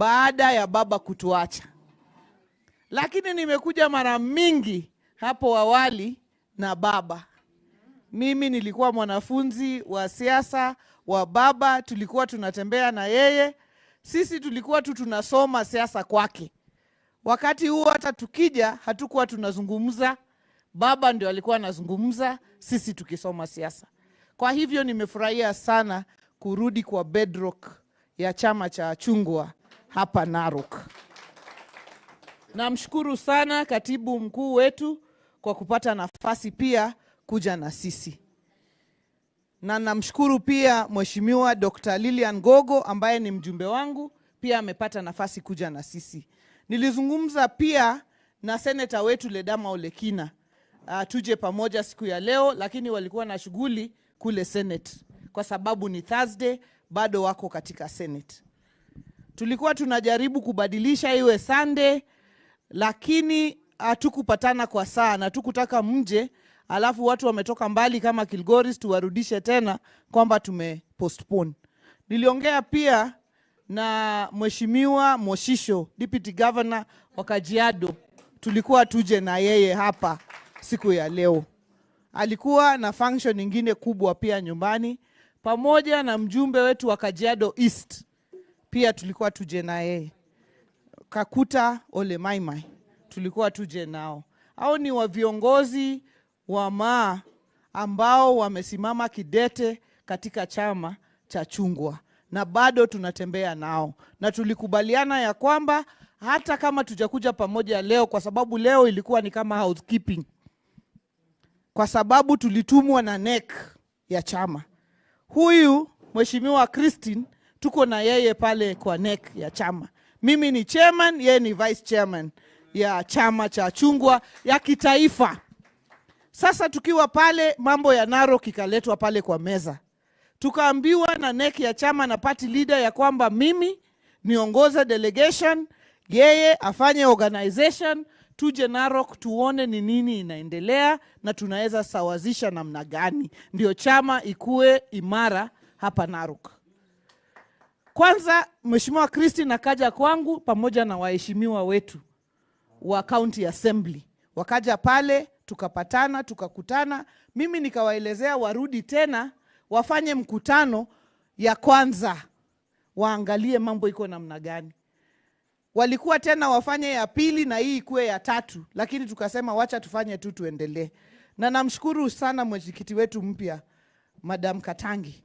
baada ya baba kutuacha. Lakini nimekuja mara mingi hapo awali na baba. Mimi nilikuwa mwanafunzi wa siasa wa baba, tulikuwa tunatembea na yeye. Sisi tulikuwa tu tunasoma siasa kwake. Wakati huo hata tukija hatukuwa tunazungumza, baba ndio alikuwa anazungumza, sisi tukisoma siasa. Kwa hivyo nimefurahia sana kurudi kwa bedrock ya chama cha chungwa hapa Narok. Namshukuru sana katibu mkuu wetu kwa kupata nafasi pia kuja na sisi. Na namshukuru pia Mheshimiwa Dr. Lilian Gogo ambaye ni mjumbe wangu, pia amepata nafasi kuja na sisi. Nilizungumza pia na seneta wetu Ledama Olekina tuje pamoja siku ya leo, lakini walikuwa na shughuli kule Senate kwa sababu ni Thursday, bado wako katika Senate. Tulikuwa tunajaribu kubadilisha iwe Sunday, lakini hatukupatana kwa saa, na tukutaka mje alafu watu wametoka mbali kama Kilgoris tuwarudishe tena kwamba tumepostpone. Niliongea pia na Mheshimiwa Moshisho, Deputy Governor wa Kajiado, tulikuwa tuje na yeye hapa siku ya leo. Alikuwa na function nyingine kubwa pia nyumbani, pamoja na mjumbe wetu wa Kajiado East, pia tulikuwa tuje na yeye. Kakuta Ole Maimai, tulikuwa tuje nao. Hao ni wa viongozi wa maa ambao wamesimama kidete katika chama cha chungwa, na bado tunatembea nao. Na tulikubaliana ya kwamba hata kama tujakuja pamoja leo, kwa sababu leo ilikuwa ni kama housekeeping, kwa sababu tulitumwa na NEC ya chama. Huyu Mheshimiwa Christine tuko na yeye pale kwa NEC ya chama. Mimi ni chairman, yeye ni vice chairman ya chama cha chungwa ya kitaifa. Sasa tukiwa pale, mambo ya Narok ikaletwa pale kwa meza. Tukaambiwa na NEC ya chama na party leader ya kwamba mimi niongoze delegation, yeye afanye organization, tuje Narok tuone ni nini inaendelea na tunaweza sawazisha namna gani ndio chama ikue imara hapa Narok. Kwanza Mheshimiwa Christine akaja kwangu pamoja na waheshimiwa wetu wa County Assembly. Wakaja pale, tukapatana, tukakutana. Mimi nikawaelezea warudi tena wafanye mkutano ya kwanza, waangalie mambo iko namna gani. Walikuwa tena wafanye ya pili na hii ikuwe ya tatu, lakini tukasema wacha tufanye tu tuendelee. Na namshukuru sana mwenyekiti wetu mpya Madam Katangi.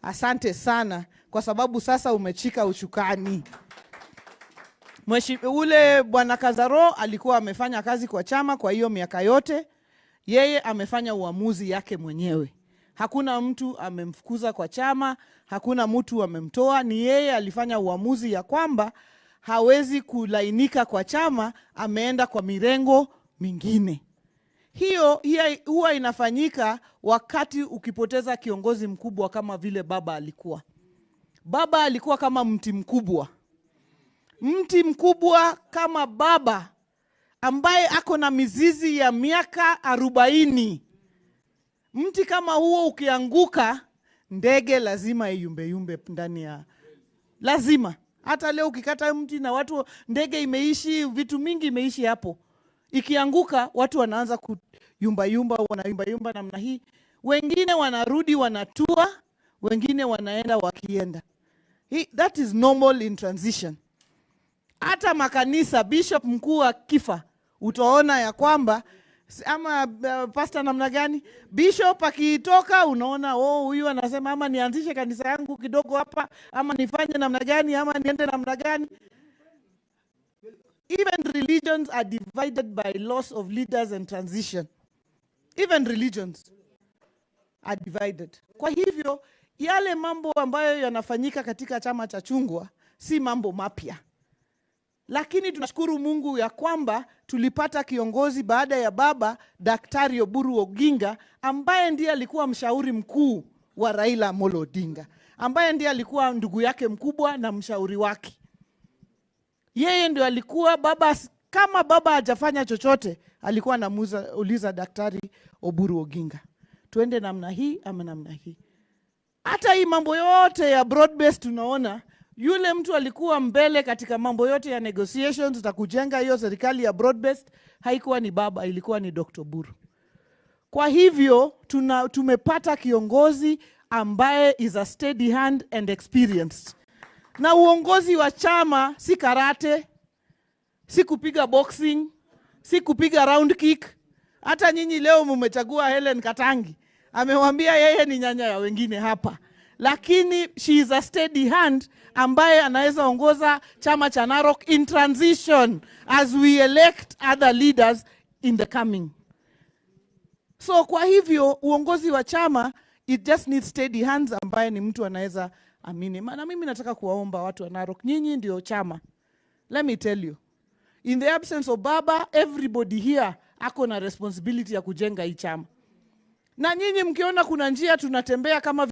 Asante sana kwa sababu sasa umechika ushukani. Ule Bwana Kazaro alikuwa amefanya kazi kwa chama kwa hiyo miaka yote. Yeye amefanya uamuzi yake mwenyewe. Hakuna mtu amemfukuza kwa chama, hakuna mtu amemtoa, ni yeye alifanya uamuzi ya kwamba hawezi kulainika kwa chama, ameenda kwa mirengo mingine. Hiyo huwa inafanyika wakati ukipoteza kiongozi mkubwa kama vile baba alikuwa. Baba alikuwa kama mti mkubwa. Mti mkubwa kama baba ambaye ako na mizizi ya miaka 40. Mti kama huo ukianguka, ndege lazima yumbe ndani ya. Lazima. Hata leo ukikata mti na watu, ndege imeishi, vitu mingi imeishi hapo. Ikianguka watu wanaanza wanayumba namna hii. Wengine wanarudi wanatua, wengine wanaenda wakienda. That is normal in transition. Hata makanisa, bishop mkuu akifa, utaona ya kwamba ama pastor namna gani, bishop akitoka unaona huyu anasema ama nianzishe kanisa yangu kidogo hapa, ama nifanye namna gani, ama niende namna gani. Even religions are divided by loss of leaders and transition. Even religions are divided. Kwa hivyo yale mambo ambayo yanafanyika katika chama cha chungwa si mambo mapya. Lakini tunashukuru Mungu ya kwamba tulipata kiongozi baada ya baba, Daktari Oburu Oginga, ambaye ndiye alikuwa mshauri mkuu wa Raila Amolo Odinga, ambaye ndiye alikuwa ndugu yake mkubwa na mshauri wake. Yeye ndio alikuwa baba, kama baba hajafanya chochote, alikuwa anamuuliza Daktari Oburu Oginga, tuende namna hii ama namna hii. Hata hii mambo yote ya broad based tunaona Yule mtu alikuwa mbele katika mambo yote ya negotiations za kujenga hiyo serikali ya broad based haikuwa ni baba, ilikuwa ni Dr. Buru. Kwa hivyo tumepata kiongozi ambaye is a steady hand and experienced. Na uongozi wa chama si karate, si kupiga boxing, si kupiga round kick. Hata nyinyi leo mmechagua Hellen Katangi. Amewambia yeye ni nyanya ya wengine hapa. Lakini she is a steady hand ambaye anaweza ongoza chama cha Narok in transition as we elect other leaders in the coming. So kwa hivyo uongozi wa chama, it just needs steady hands ambaye ni mtu anaweza amini. Na mimi nataka kuwaomba watu wa Narok, nyinyi ndio chama. Let me tell you, in the absence of baba, everybody here ako na responsibility ya kujenga hii chama. Na nyinyi mkiona kuna njia tunatembea kama